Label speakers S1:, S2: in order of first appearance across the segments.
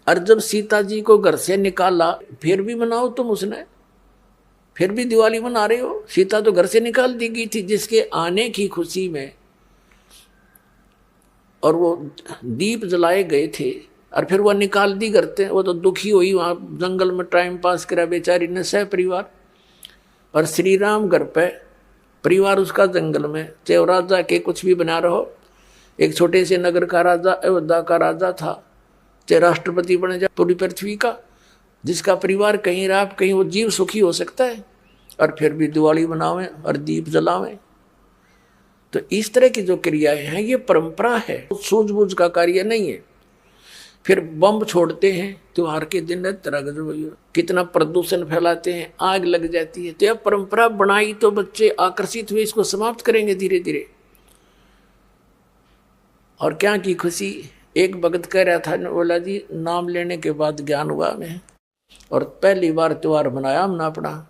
S1: और जब सीता जी को घर से निकाला, फिर भी मनाओ तुम उसने, फिर भी दिवाली मना रहे हो। सीता तो घर से निकाल दी गई थी जिसके आने की खुशी में, और वो दीप जलाए गए थे, और फिर वह निकाल दी करते। वो तो दुखी हुई, वहाँ जंगल में टाइम पास करा बेचारी ने सह परिवार। और श्री राम घर पे, परिवार उसका जंगल में, चाहे राजा के कुछ भी बना रहो, एक छोटे से नगर का राजा, अयोध्या का राजा था, चाहे राष्ट्रपति बने जाए पूरी पृथ्वी का, जिसका परिवार कहीं रहा कहीं वो जीव सुखी हो सकता है, और फिर भी दिवाली मनावें और दीप जलावें। तो इस तरह की जो क्रियाएं हैं ये परंपरा है, सूझबूझ का कार्य नहीं है। फिर बम छोड़ते हैं त्योहार के दिन, तरह कितना प्रदूषण फैलाते हैं, आग लग जाती है। तो यह परंपरा बनाई तो बच्चे आकर्षित हुए, इसको समाप्त करेंगे धीरे धीरे। और क्या की खुशी, एक भगत कह रहा था, बोला जी नाम लेने के बाद ज्ञान हुआ हमें, और पहली बार त्योहार मनाया हमने अपना।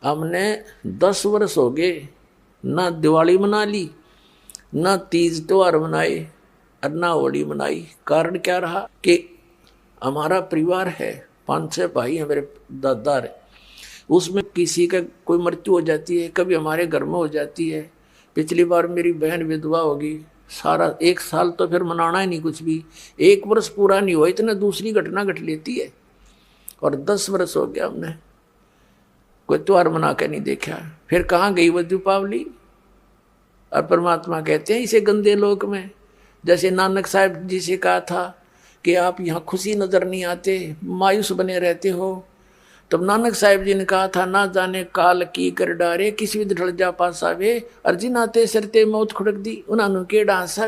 S1: हमने 10 वर्ष हो गए ना दिवाली मना ली, ना तीज त्योहार मनाए, और ना होली मनाई। कारण क्या रहा कि हमारा परिवार है, 5-6 भाई हैं मेरे दादा है, उसमें किसी का कोई मृत्यु हो जाती है, कभी हमारे घर में हो जाती है। पिछली बार मेरी बहन विधवा होगी, सारा 1 साल तो फिर मनाना ही नहीं कुछ भी, 1 वर्ष पूरा नहीं हुआ इतने दूसरी घटना घट लेती है। और 10 वर्ष हो गया हमने कोई त्योहार मना के नहीं देखा। फिर कहाँ गई वो दीपावली। और परमात्मा कहते हैं इसे गंदे लोक में, जैसे नानक साहब जी से कहा था कि आप यहाँ खुशी नजर नहीं आते, मायूस बने रहते हो। तब नानक साहब जी ने कहा था, ना जाने काल की कर डारे, किसी भी ढल जा पासा वे, अर्जी नाते सरते मौत खुड़क दी, उन्होंने के डांसा